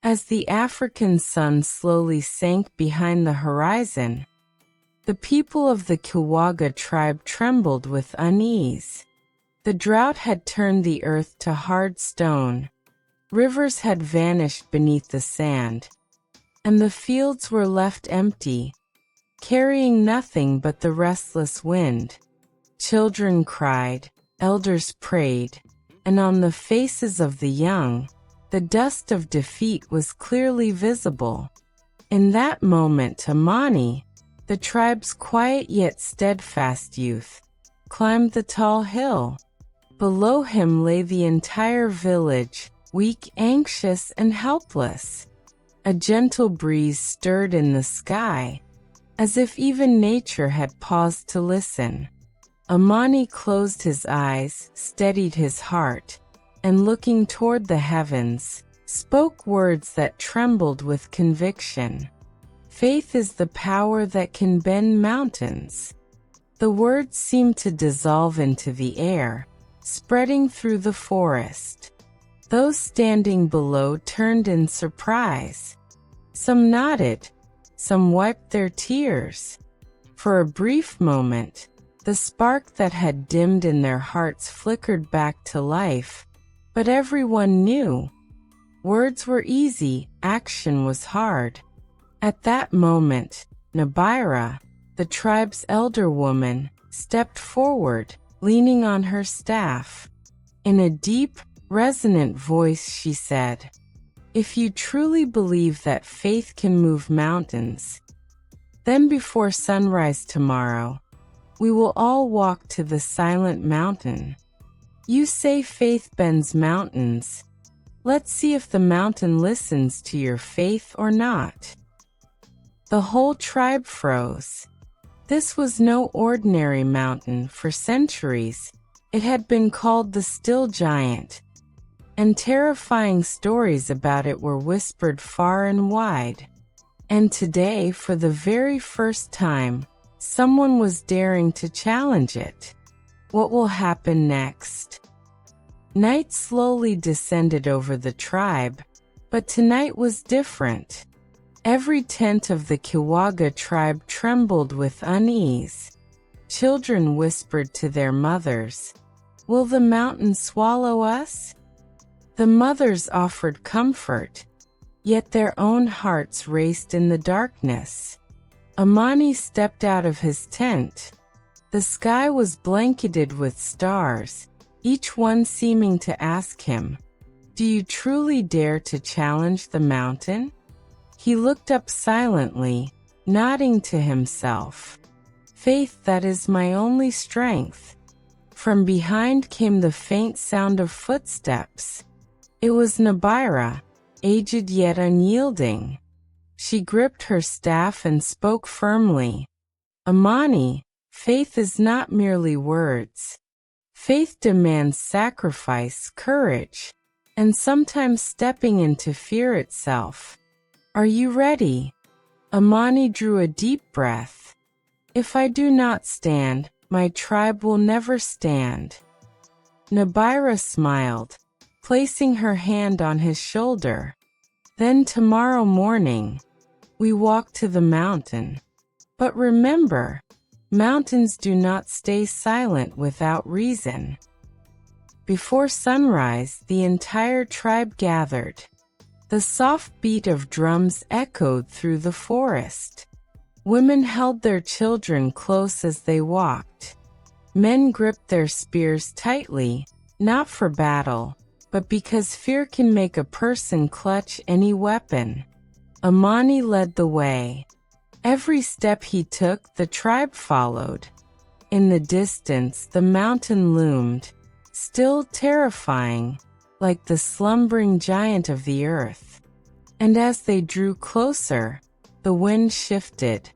As the African sun slowly sank behind the horizon, the people of the Kiwaga tribe trembled with unease. The drought had turned the earth to hard stone, rivers had vanished beneath the sand, and the fields were left empty, carrying nothing but the restless wind. Children cried, elders prayed, and on the faces of the young, the dust of defeat was clearly visible. In that moment, Amani, the tribe's quiet yet steadfast youth, climbed the tall hill. Below him lay the entire village, weak, anxious, and helpless. A gentle breeze stirred in the sky, as if even nature had paused to listen. Amani closed his eyes, steadied his heart, and looking toward the heavens, spoke words that trembled with conviction. Faith is the power that can bend mountains. The words seemed to dissolve into the air, spreading through the forest. Those standing below turned in surprise. Some nodded, some wiped their tears. For a brief moment, the spark that had dimmed in their hearts flickered back to life. But everyone knew. Words were easy, action was hard. At that moment, Nabira, the tribe's elder woman, stepped forward, leaning on her staff. In a deep, resonant voice she said, "If you truly believe that faith can move mountains, then before sunrise tomorrow, we will all walk to the silent mountain. You say faith bends mountains. Let's see if the mountain listens to your faith or not." The whole tribe froze. This was no ordinary mountain. For centuries, it had been called the Still Giant, and terrifying stories about it were whispered far and wide. And today, for the very first time, someone was daring to challenge it. What will happen next? Night slowly descended over the tribe, but tonight was different. Every tent of the Kiwaga tribe trembled with unease. Children whispered to their mothers, "Will the mountain swallow us?" The mothers offered comfort, yet their own hearts raced in the darkness. Amani stepped out of his tent. The sky was blanketed with stars, each one seeming to ask him, "Do you truly dare to challenge the mountain?" He looked up silently, nodding to himself. "Faith, that is my only strength." From behind came the faint sound of footsteps. It was Nabira, aged yet unyielding. She gripped her staff and spoke firmly. "Amani, faith is not merely words. Faith demands sacrifice, courage, and sometimes stepping into fear itself. Are you ready?" Amani drew a deep breath. "If I do not stand, my tribe will never stand." Nabira smiled, placing her hand on his shoulder. "Then tomorrow morning, we walk to the mountain. But remember, mountains do not stay silent without reason." Before sunrise, the entire tribe gathered. The soft beat of drums echoed through the forest. Women held their children close as they walked. Men gripped their spears tightly, not for battle, but because fear can make a person clutch any weapon. Amani led the way. Every step he took, the tribe followed. In the distance, the mountain loomed, still terrifying, like the slumbering giant of the earth. And as they drew closer, the wind shifted.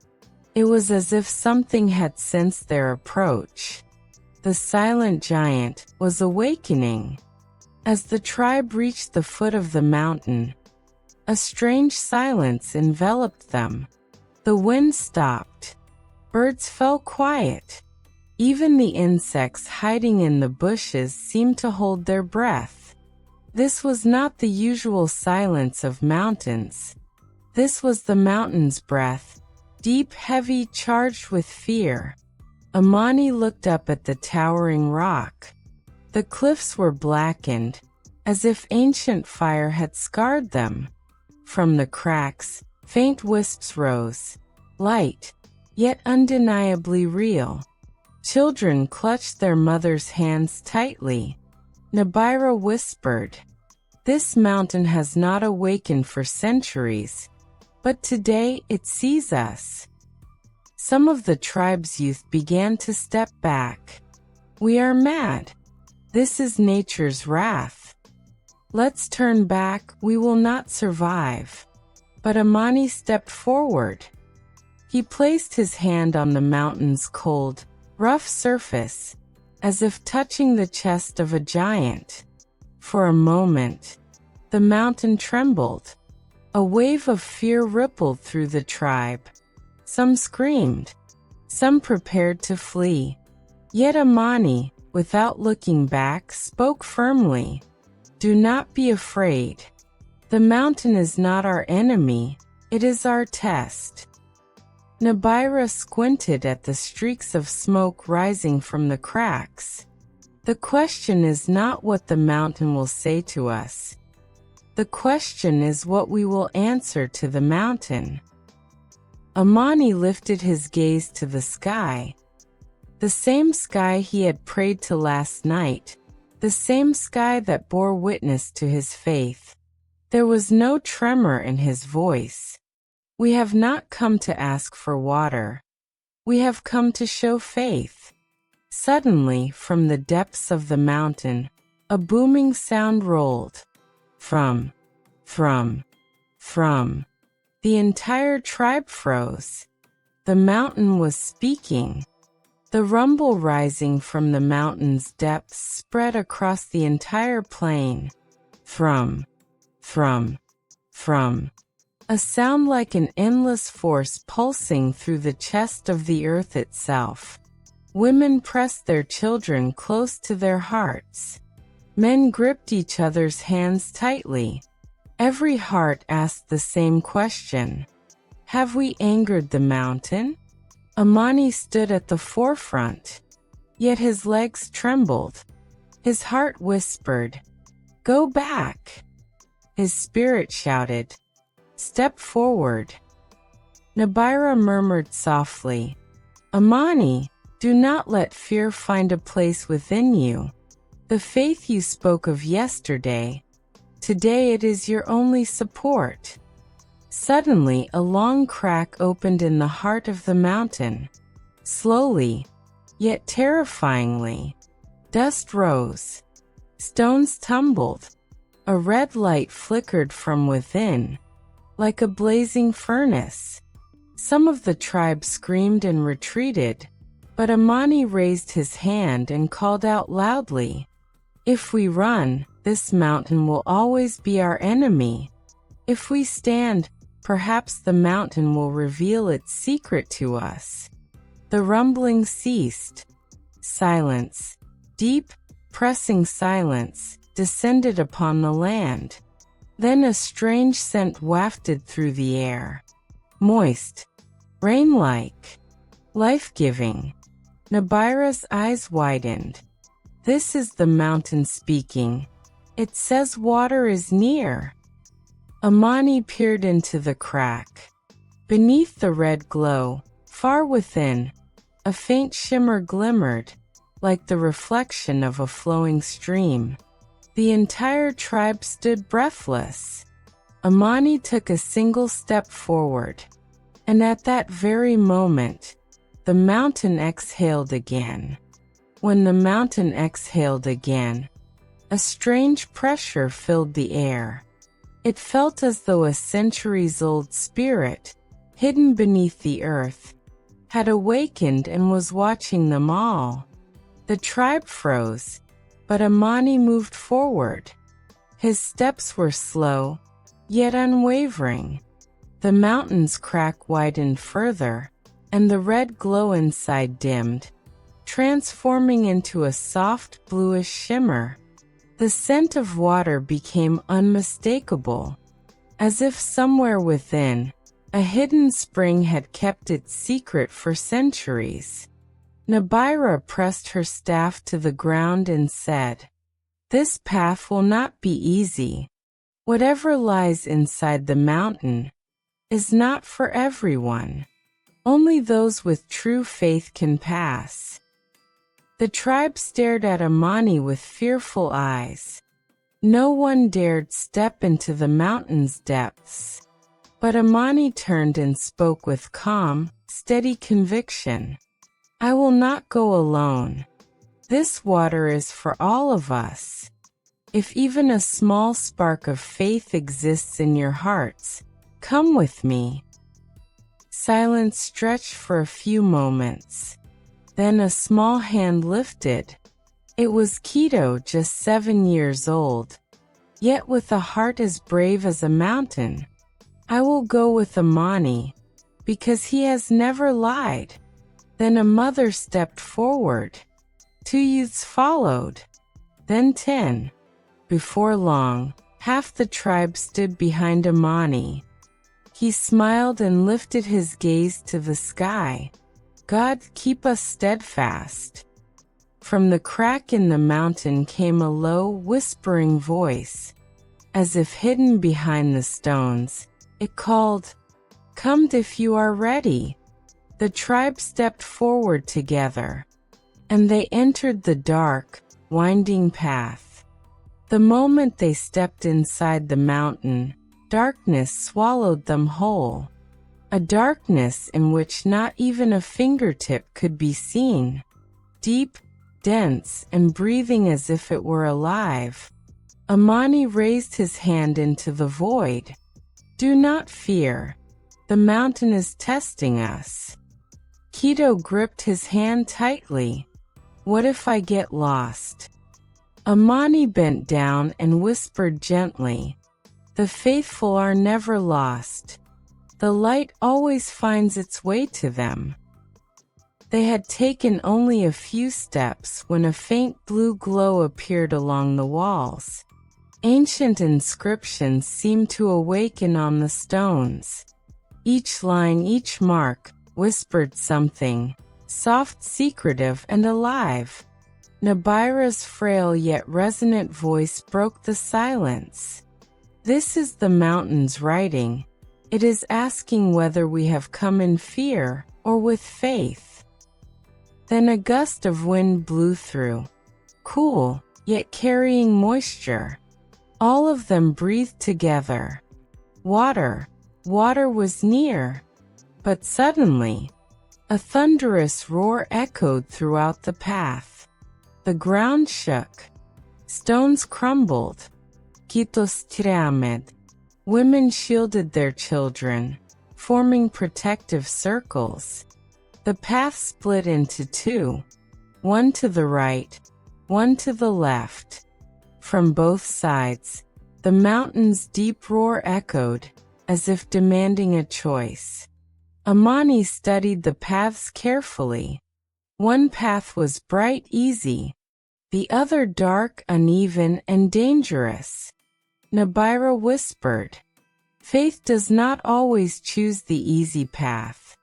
It was as if something had sensed their approach. The silent giant was awakening. As the tribe reached the foot of the mountain, a strange silence enveloped them. The wind stopped. Birds fell quiet. Even the insects hiding in the bushes seemed to hold their breath. This was not the usual silence of mountains. This was the mountain's breath, deep, heavy, charged with fear. Amani looked up at the towering rock. The cliffs were blackened, as if ancient fire had scarred them. From the cracks, faint wisps rose, light, yet undeniably real. Children clutched their mothers' hands tightly. Nabira whispered, "This mountain has not awakened for centuries, but today it sees us." Some of the tribe's youth began to step back. "We are mad. This is nature's wrath. Let's turn back, we will not survive." But Amani stepped forward. He placed his hand on the mountain's cold, rough surface, as if touching the chest of a giant. For a moment, the mountain trembled. A wave of fear rippled through the tribe. Some screamed. Some prepared to flee. Yet Amani, without looking back, spoke firmly, "Do not be afraid. The mountain is not our enemy, it is our test." Nabira squinted at the streaks of smoke rising from the cracks. The question is not what the mountain will say to us. The question is what we will answer to the mountain. Amani lifted his gaze to the sky. The same sky he had prayed to last night, the same sky that bore witness to his faith. There was no tremor in his voice. "We have not come to ask for water. We have come to show faith." Suddenly, from the depths of the mountain, a booming sound rolled. From. The entire tribe froze. The mountain was speaking. The rumble rising from the mountain's depths spread across the entire plain. From. A sound like an endless force pulsing through the chest of the earth itself. Women pressed their children close to their hearts. Men gripped each other's hands tightly. Every heart asked the same question. Have we angered the mountain? Amani stood at the forefront. Yet his legs trembled. His heart whispered, "Go back." His spirit shouted, "Step forward." Nabira murmured softly, "Amani, do not let fear find a place within you. The faith you spoke of yesterday, today it is your only support." Suddenly, a long crack opened in the heart of the mountain. Slowly, yet terrifyingly, dust rose. Stones tumbled. A red light flickered from within, like a blazing furnace. Some of the tribe screamed and retreated, but Amani raised his hand and called out loudly, "If we run, this mountain will always be our enemy. If we stand, perhaps the mountain will reveal its secret to us." The rumbling ceased. Silence, deep, pressing silence, descended upon the land. Then a strange scent wafted through the air. Moist, rain-like, life-giving. Nabira's eyes widened. This is the mountain speaking. It says water is near. Amani peered into the crack. Beneath the red glow, far within, a faint shimmer glimmered, like the reflection of a flowing stream. The entire tribe stood breathless. Amani took a single step forward, and at that very moment, the mountain exhaled again. When the mountain exhaled again, a strange pressure filled the air. It felt as though a centuries-old spirit, hidden beneath the earth, had awakened and was watching them all. The tribe froze, but Amani moved forward. His steps were slow, yet unwavering. The mountain's crack widened further, and the red glow inside dimmed, transforming into a soft bluish shimmer. The scent of water became unmistakable, as if somewhere within, a hidden spring had kept its secret for centuries. Nabira pressed her staff to the ground and said, "This path will not be easy. Whatever lies inside the mountain is not for everyone. Only those with true faith can pass." The tribe stared at Amani with fearful eyes. No one dared step into the mountain's depths. But Amani turned and spoke with calm, steady conviction. "I will not go alone. This water is for all of us. If even a small spark of faith exists in your hearts, come with me." Silence stretched for a few moments. Then a small hand lifted. It was Quito, just 7 years old, yet with a heart as brave as a mountain. "I will go with Amani, because he has never lied." Then a mother stepped forward. 2 youths followed. Then 10. Before long, half the tribe stood behind Amani. He smiled and lifted his gaze to the sky. "God, keep us steadfast." From the crack in the mountain came a low, whispering voice. As if hidden behind the stones, it called, "Come if you are ready." The tribe stepped forward together, and they entered the dark, winding path. The moment they stepped inside the mountain, darkness swallowed them whole. A darkness in which not even a fingertip could be seen. Deep, dense, and breathing as if it were alive. Amani raised his hand into the void. "Do not fear. The mountain is testing us." Quito gripped his hand tightly. "What if I get lost?" Amani bent down and whispered gently, "The faithful are never lost. The light always finds its way to them." They had taken only a few steps when a faint blue glow appeared along the walls. Ancient inscriptions seemed to awaken on the stones. Each line, each mark, whispered something, soft, secretive, and alive. Nabira's frail yet resonant voice broke the silence. "This is the mountain's writing. It is asking whether we have come in fear or with faith." Then a gust of wind blew through, cool, yet carrying moisture. All of them breathed together. Water, water was near. But suddenly, a thunderous roar echoed throughout the path. The ground shook. Stones crumbled. Kitos tiramed. Women shielded their children, forming protective circles. The path split into two, one to the right, one to the left. From both sides, the mountain's deep roar echoed, as if demanding a choice. Amani studied the paths carefully. One path was bright, easy. The other dark, uneven, and dangerous. Nabira whispered, "Faith does not always choose the easy path."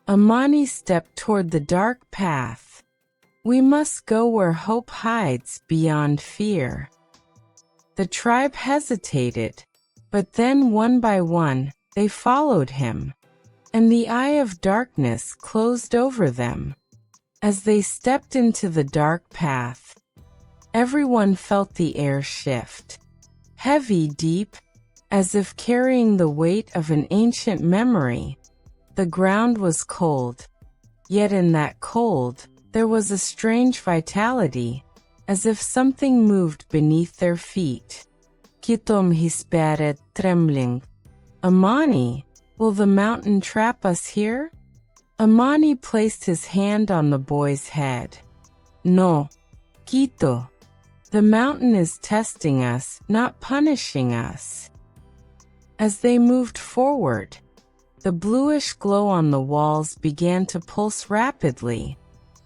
Amani stepped toward the dark path. "We must go where hope hides beyond fear." The tribe hesitated, but then one by one, they followed him, and the eye of darkness closed over them. As they stepped into the dark path, everyone felt the air shift. Heavy, deep, as if carrying the weight of an ancient memory. The ground was cold, yet in that cold, there was a strange vitality, as if something moved beneath their feet. Kitom hisperet trembling. "Amani, will the mountain trap us here?" Amani placed his hand on the boy's head. "No, Quito. The mountain is testing us, not punishing us." As they moved forward, the bluish glow on the walls began to pulse rapidly.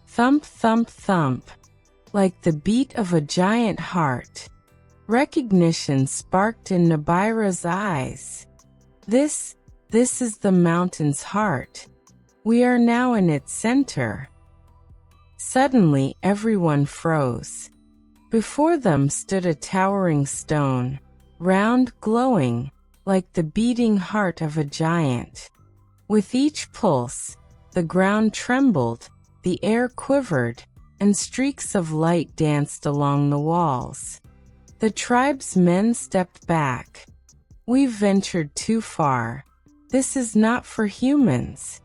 Thump, thump, thump. like the beat of a giant heart. Recognition sparked in Nabira's eyes. This is the mountain's heart. We are now in its center. Suddenly, everyone froze. Before them stood a towering stone, round, glowing, like the beating heart of a giant. With each pulse, the ground trembled, the air quivered, and streaks of light danced along the walls. The tribe's men stepped back. We've ventured too far. This is not for humans.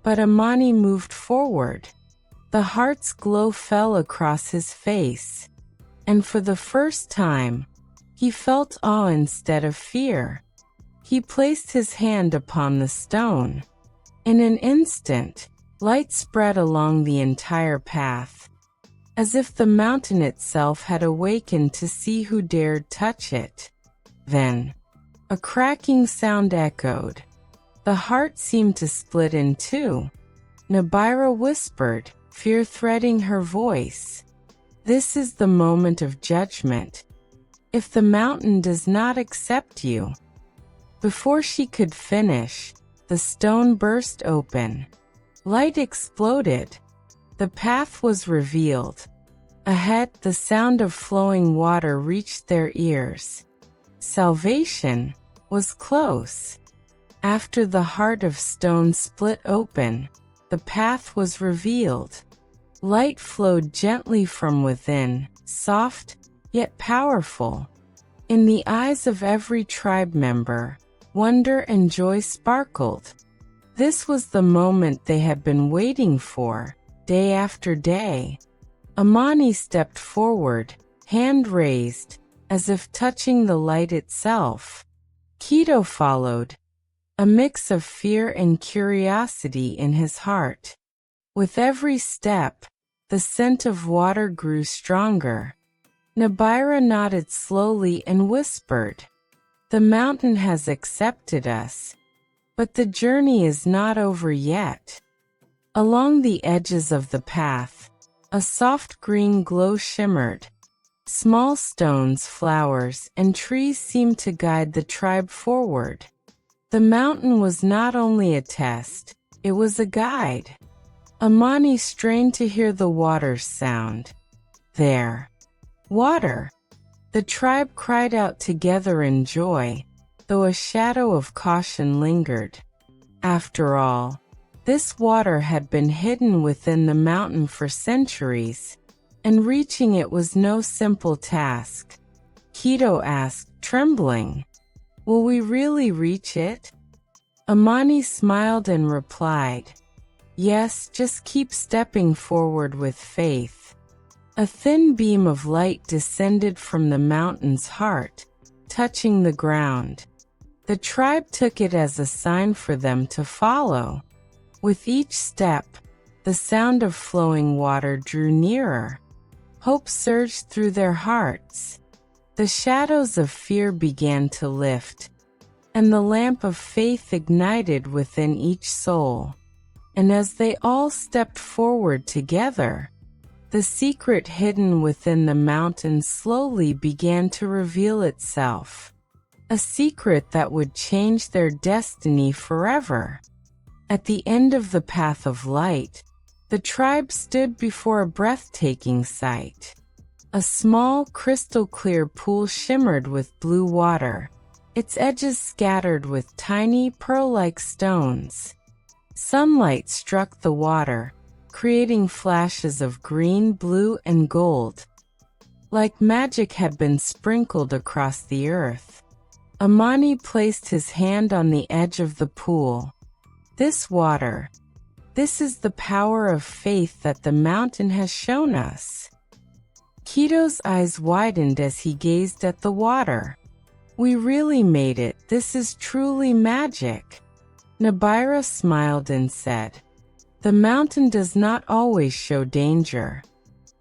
But Amani moved forward. The heart's glow fell across his face, and for the first time, he felt awe instead of fear. He placed his hand upon the stone. In an instant, light spread along the entire path, as if the mountain itself had awakened to see who dared touch it. Then, a cracking sound echoed. The heart seemed to split in two. Nabira whispered, fear threading her voice. This is the moment of judgment. If the mountain does not accept you. Before she could finish, the stone burst open. Light exploded. The path was revealed. Ahead, the sound of flowing water reached their ears. Salvation was close. After the heart of stone split open, the path was revealed. Light flowed gently from within, soft, yet powerful. In the eyes of every tribe member, wonder and joy sparkled. This was the moment they had been waiting for, day after day. Amani stepped forward, hand raised, as if touching the light itself. Keto followed, a mix of fear and curiosity in his heart. With every step, the scent of water grew stronger. Nabira nodded slowly and whispered, "The mountain has accepted us. But the journey is not over yet." Along the edges of the path, a soft green glow shimmered. Small stones, flowers, and trees seemed to guide the tribe forward. The mountain was not only a test, it was a guide. Amani strained to hear the water's sound. There. Water! The tribe cried out together in joy, though a shadow of caution lingered. After all, this water had been hidden within the mountain for centuries, and reaching it was no simple task. Keto asked, trembling, "Will we really reach it?" Amani smiled and replied, "Yes, just keep stepping forward with faith." A thin beam of light descended from the mountain's heart, touching the ground. The tribe took it as a sign for them to follow. With each step, the sound of flowing water drew nearer. Hope surged through their hearts. The shadows of fear began to lift, and the lamp of faith ignited within each soul. And as they all stepped forward together, the secret hidden within the mountain slowly began to reveal itself. A secret that would change their destiny forever. At the end of the path of light, the tribe stood before a breathtaking sight. A small, crystal-clear pool shimmered with blue water, its edges scattered with tiny, pearl-like stones. Sunlight struck the water, creating flashes of green, blue, and gold. Like magic had been sprinkled across the earth. Amani placed his hand on the edge of the pool. This water, this is the power of faith that the mountain has shown us. Keto's eyes widened as he gazed at the water. We really made it. This is truly magic. Nabira smiled and said, "The mountain does not always show danger.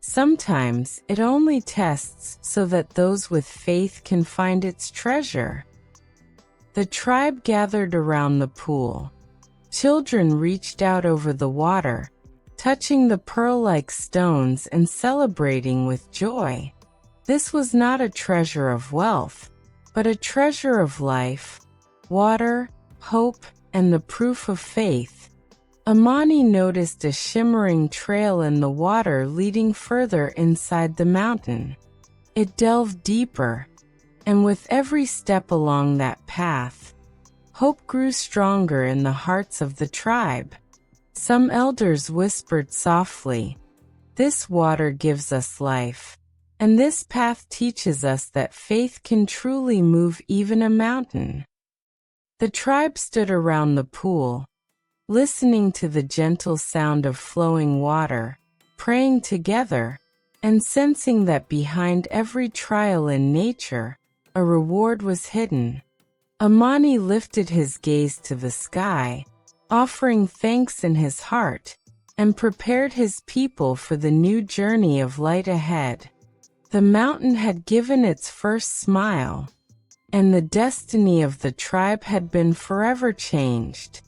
Sometimes it only tests so that those with faith can find its treasure." The tribe gathered around the pool. Children reached out over the water, touching the pearl-like stones and celebrating with joy. This was not a treasure of wealth, but a treasure of life, water, hope, and the proof of faith. Amani noticed a shimmering trail in the water leading further inside the mountain. It delved deeper, and with every step along that path, hope grew stronger in the hearts of the tribe. Some elders whispered softly, "This water gives us life, and this path teaches us that faith can truly move even a mountain." The tribe stood around the pool, listening to the gentle sound of flowing water, praying together, and sensing that behind every trial in nature, a reward was hidden. Amani lifted his gaze to the sky, offering thanks in his heart, and prepared his people for the new journey of light ahead. The mountain had given its first smile, and the destiny of the tribe had been forever changed.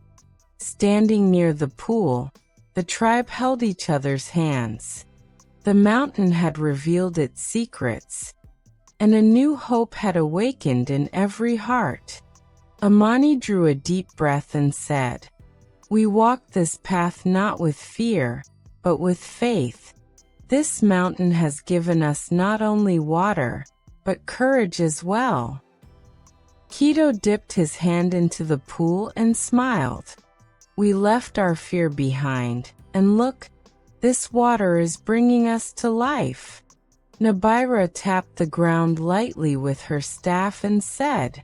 Standing near the pool, the tribe held each other's hands. The mountain had revealed its secrets, and a new hope had awakened in every heart. Amani drew a deep breath and said, "We walk this path not with fear, but with faith. This mountain has given us not only water, but courage as well." Keto dipped his hand into the pool and smiled. "We left our fear behind, and look, this water is bringing us to life." Nabira tapped the ground lightly with her staff and said,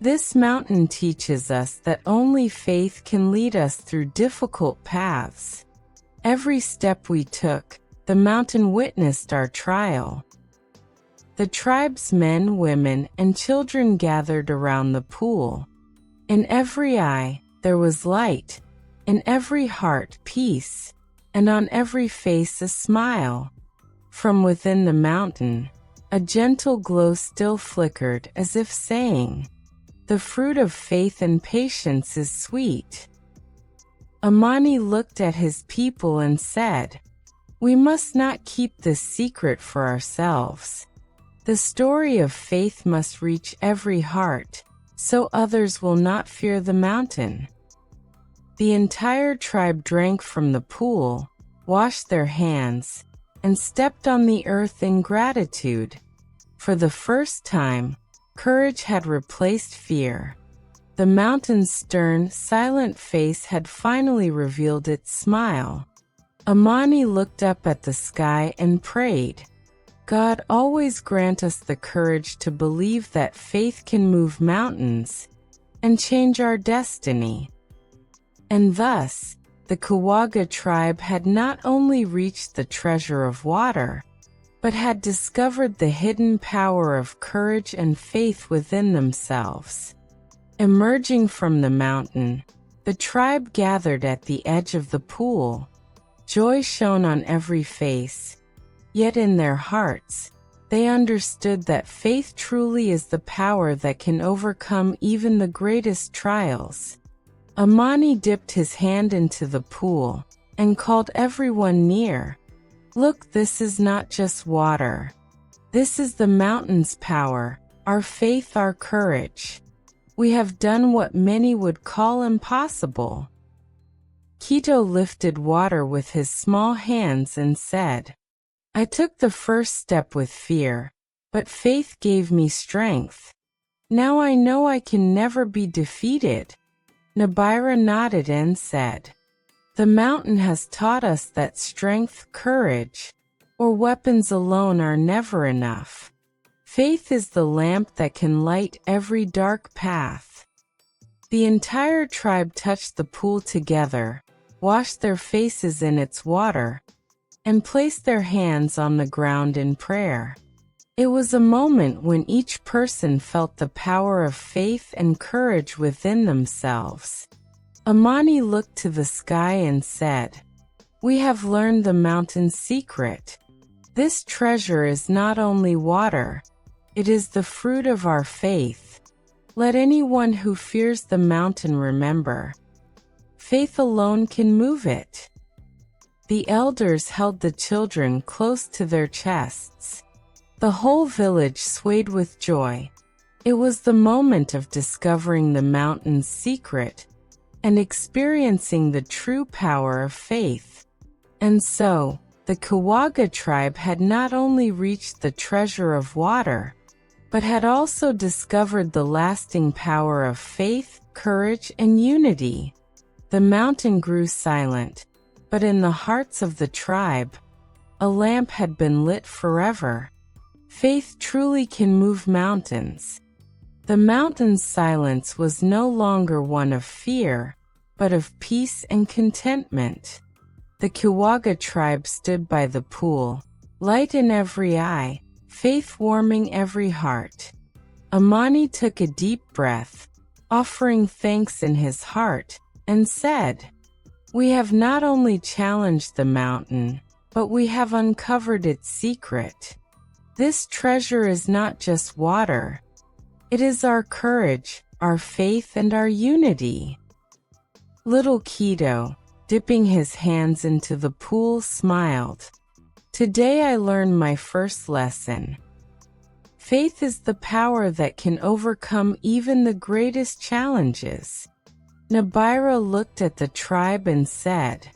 "This mountain teaches us that only faith can lead us through difficult paths. Every step we took, the mountain witnessed our trial." The tribe's men, women, and children gathered around the pool. In every eye, there was light, in every heart, peace, and on every face a smile. From within the mountain, a gentle glow still flickered as if saying, "The fruit of faith and patience is sweet." Amani looked at his people and said, "We must not keep this secret for ourselves. The story of faith must reach every heart, so others will not fear the mountain." The entire tribe drank from the pool, washed their hands, and stepped on the earth in gratitude. For the first time, courage had replaced fear. The mountain's stern, silent face had finally revealed its smile. Amani looked up at the sky and prayed, "God, always grant us the courage to believe that faith can move mountains and change our destiny." And thus, the Kawaga tribe had not only reached the treasure of water, but had discovered the hidden power of courage and faith within themselves. Emerging from the mountain, the tribe gathered at the edge of the pool. Joy shone on every face, yet in their hearts, they understood that faith truly is the power that can overcome even the greatest trials. Amani dipped his hand into the pool and called everyone near. "Look, this is not just water. This is the mountain's power, our faith, our courage. We have done what many would call impossible." Keto lifted water with his small hands and said, "I took the first step with fear, but faith gave me strength. Now I know I can never be defeated." Nabira nodded and said, "The mountain has taught us that strength, courage, or weapons alone are never enough. Faith is the lamp that can light every dark path." The entire tribe touched the pool together, washed their faces in its water, and placed their hands on the ground in prayer. It was a moment when each person felt the power of faith and courage within themselves. Amani looked to the sky and said, "We have learned the mountain's secret. This treasure is not only water, it is the fruit of our faith. Let anyone who fears the mountain remember, faith alone can move it." The elders held the children close to their chests. The whole village swayed with joy. It was the moment of discovering the mountain's secret and experiencing the true power of faith. And so, the Kawaga tribe had not only reached the treasure of water, but had also discovered the lasting power of faith, courage, and unity. The mountain grew silent, but in the hearts of the tribe, a lamp had been lit forever. Faith truly can move mountains. The mountain's silence was no longer one of fear, but of peace and contentment. The Kawaga tribe stood by the pool, light in every eye, faith warming every heart. Amani took a deep breath, offering thanks in his heart, and said, "We have not only challenged the mountain, but we have uncovered its secret. This treasure is not just water. It is our courage, our faith, and our unity." Little Keto, dipping his hands into the pool, smiled. "Today I learned my first lesson. Faith is the power that can overcome even the greatest challenges." Nabira looked at the tribe and said,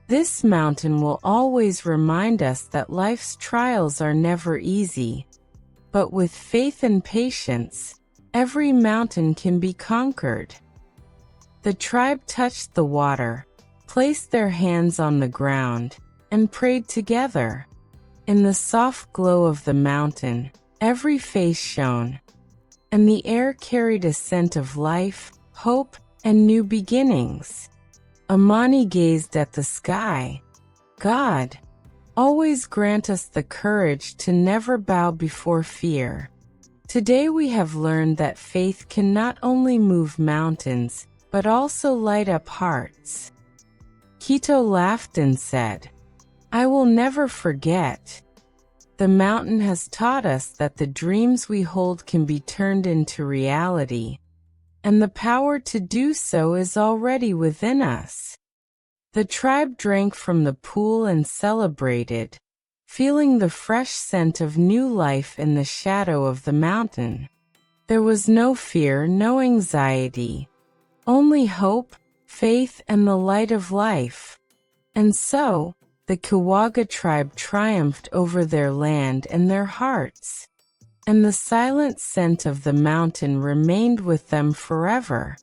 "This mountain will always remind us that life's trials are never easy. But with faith and patience, every mountain can be conquered." The tribe touched the water, placed their hands on the ground, and prayed together. In the soft glow of the mountain, every face shone, and the air carried a scent of life, hope, and new beginnings. Amani gazed at the sky. "God, always grant us the courage to never bow before fear." Today we have learned that faith can not only move mountains, but also light up hearts. Keto laughed and said, "I will never forget. The mountain has taught us that the dreams we hold can be turned into reality, and the power to do so is already within us." The tribe drank from the pool and celebrated, feeling the fresh scent of new life in the shadow of the mountain. There was no fear, no anxiety, only hope, faith, and the light of life. And so, the Kawaga tribe triumphed over their land and their hearts, and the silent scent of the mountain remained with them forever.